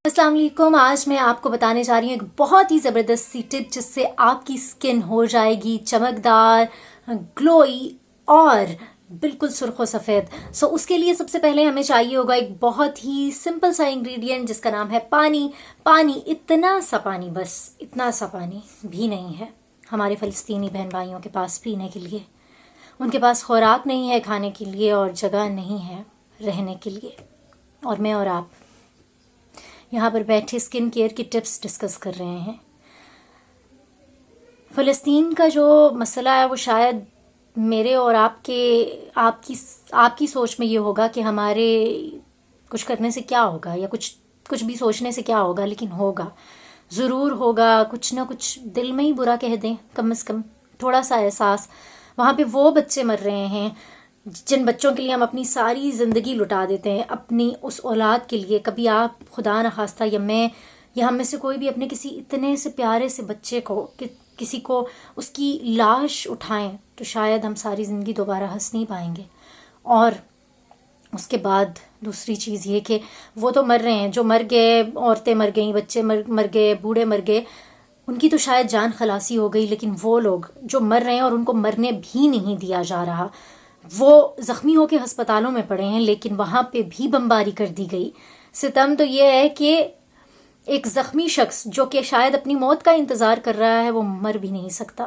السلام علیکم. آج میں آپ کو بتانے جا رہی ہوں ایک بہت ہی زبردست سی ٹپ جس سے آپ کی سکن ہو جائے گی چمکدار, گلوئی اور بالکل سرخ و سفید. اس کے لیے سب سے پہلے ہمیں چاہیے ہوگا ایک بہت ہی سمپل سا انگریڈینٹ جس کا نام ہے پانی. اتنا سا پانی, بس اتنا سا پانی بھی نہیں ہے ہمارے فلسطینی بہن بھائیوں کے پاس پینے کے لیے. ان کے پاس خوراک نہیں ہے کھانے کے لیے اور جگہ نہیں ہے رہنے کے لیے. اور میں اور آپ یہاں پر بیٹھے اسکن کیئر کی ٹپس ڈسکس کر رہے ہیں. فلسطین کا جو مسئلہ ہے وہ شاید میرے اور آپ کی سوچ میں یہ ہوگا کہ ہمارے کچھ کرنے سے کیا ہوگا یا کچھ بھی سوچنے سے کیا ہوگا, لیکن ہوگا ضرور ہوگا. کچھ نہ کچھ دل میں ہی برا کہہ دیں, کم از کم تھوڑا سا احساس. وہاں پہ وہ بچے مر رہے ہیں جن بچوں کے لیے ہم اپنی ساری زندگی لٹا دیتے ہیں, اپنی اس اولاد کے لیے. کبھی آپ خدا نخواستہ یا میں یا ہم میں سے کوئی بھی اپنے کسی اتنے سے پیارے سے بچے کو کسی کو اس کی لاش اٹھائیں تو شاید ہم ساری زندگی دوبارہ ہنس نہیں پائیں گے. اور اس کے بعد دوسری چیز یہ کہ وہ تو مر رہے ہیں, جو مر گئے, عورتیں مر گئیں, بچے مر گئے, بوڑھے مر گئے, ان کی تو شاید جان خلاصی ہو گئی. لیکن وہ لوگ جو مر رہے ہیں اور ان کو مرنے بھی نہیں دیا جا رہا, وہ زخمی ہو کے ہسپتالوں میں پڑے ہیں لیکن وہاں پہ بھی بمباری کر دی گئی. ستم تو یہ ہے کہ ایک زخمی شخص جو کہ شاید اپنی موت کا انتظار کر رہا ہے وہ مر بھی نہیں سکتا.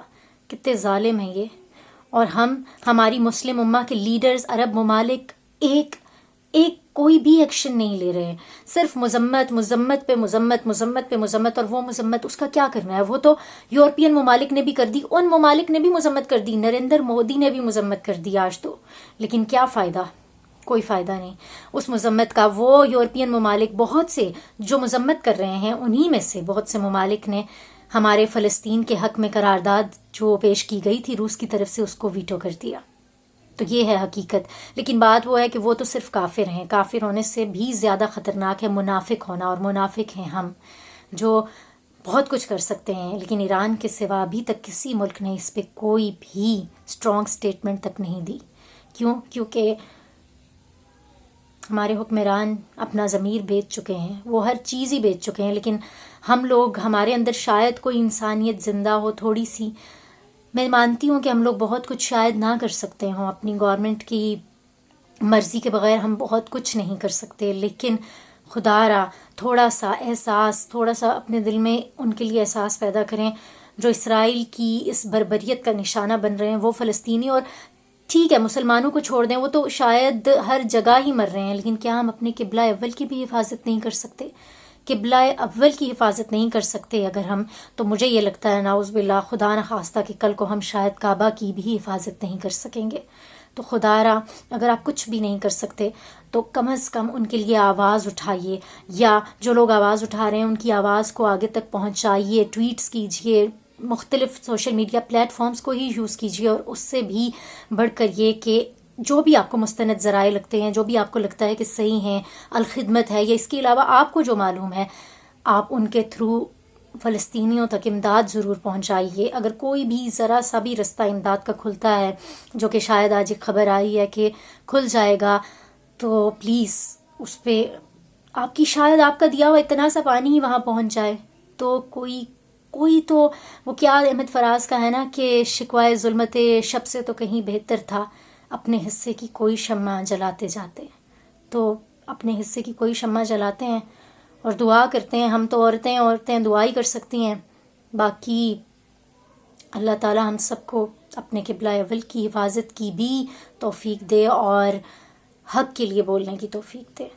کتنے ظالم ہیں یہ. اور ہماری مسلم امہ کے لیڈرز, عرب ممالک ایک کوئی بھی ایکشن نہیں لے رہے ہیں. صرف مذمت پہ مذمت. اور وہ مذمت اس کا کیا کرنا ہے, وہ تو یورپین ممالک نے بھی کر دی, ان ممالک نے بھی مذمت کر دی, نریندر مودی نے بھی مذمت کر دی آج تو. لیکن کیا فائدہ, کوئی فائدہ نہیں اس مذمت کا. وہ یورپین ممالک بہت سے جو مذمت کر رہے ہیں انہی میں سے بہت سے ممالک نے ہمارے فلسطین کے حق میں قرارداد جو پیش کی گئی تھی روس کی طرف سے اس کو ویٹو کر دیا. تو یہ ہے حقیقت. لیکن بات وہ ہے کہ وہ تو صرف کافر ہیں. کافر ہونے سے بھی زیادہ خطرناک ہے منافق ہونا, اور منافق ہیں ہم جو بہت کچھ کر سکتے ہیں لیکن ایران کے سوا ابھی تک کسی ملک نے اس پہ کوئی بھی اسٹرانگ سٹیٹمنٹ تک نہیں دی. کیونکہ ہمارے حکمران اپنا ضمیر بیچ چکے ہیں, وہ ہر چیز ہی بیچ چکے ہیں. لیکن ہم لوگ, ہمارے اندر شاید کوئی انسانیت زندہ ہو تھوڑی سی. میں مانتی ہوں کہ ہم لوگ بہت کچھ شاید نہ کر سکتے ہوں, اپنی گورنمنٹ کی مرضی کے بغیر ہم بہت کچھ نہیں کر سکتے, لیکن خدا را تھوڑا سا احساس, تھوڑا سا اپنے دل میں ان کے لیے احساس پیدا کریں جو اسرائیل کی اس بربریت کا نشانہ بن رہے ہیں. وہ فلسطینی, اور ٹھیک ہے مسلمانوں کو چھوڑ دیں, وہ تو شاید ہر جگہ ہی مر رہے ہیں, لیکن کیا ہم اپنے قبلہ اول کی بھی حفاظت نہیں کر سکتے؟ قبلہ اول کی حفاظت نہیں کر سکتے اگر ہم, تو مجھے یہ لگتا ہے نعوذ باللہ خدا نخواستہ کہ کل کو ہم شاید کعبہ کی بھی حفاظت نہیں کر سکیں گے. تو خدا را اگر آپ کچھ بھی نہیں کر سکتے تو کم از کم ان کے لیے آواز اٹھائیے, یا جو لوگ آواز اٹھا رہے ہیں ان کی آواز کو آگے تک پہنچائیے, ٹویٹس کیجیے, مختلف سوشل میڈیا پلیٹ فارمز کو ہی یوز کیجیے. اور اس سے بھی بڑھ کر یہ کہ جو بھی آپ کو مستند ذرائع لگتے ہیں, جو بھی آپ کو لگتا ہے کہ صحیح ہیں, الخدمت ہے, یا اس کے علاوہ آپ کو جو معلوم ہے, آپ ان کے تھرو فلسطینیوں تک امداد ضرور پہنچائیے. اگر کوئی بھی ذرا سا بھی رستہ امداد کا کھلتا ہے, جو کہ شاید آج ایک خبر آئی ہے کہ کھل جائے گا, تو پلیز اس پہ شاید آپ کا دیا ہوا اتنا سا پانی ہی وہاں پہنچ جائے. تو کوئی تو وہ کیا احمد فراز کا ہے نا کہ شکوائے ظلمت شب سے تو کہیں بہتر تھا اپنے حصے کی کوئی شمع جلاتے جاتے. تو اپنے حصے کی کوئی شمع جلاتے ہیں اور دعا کرتے ہیں. ہم تو عورتیں دعا ہی کر سکتی ہیں. باقی اللہ تعالی ہم سب کو اپنے قبلہ اول کی حفاظت کی بھی توفیق دے اور حق کے لیے بولنے کی توفیق دے.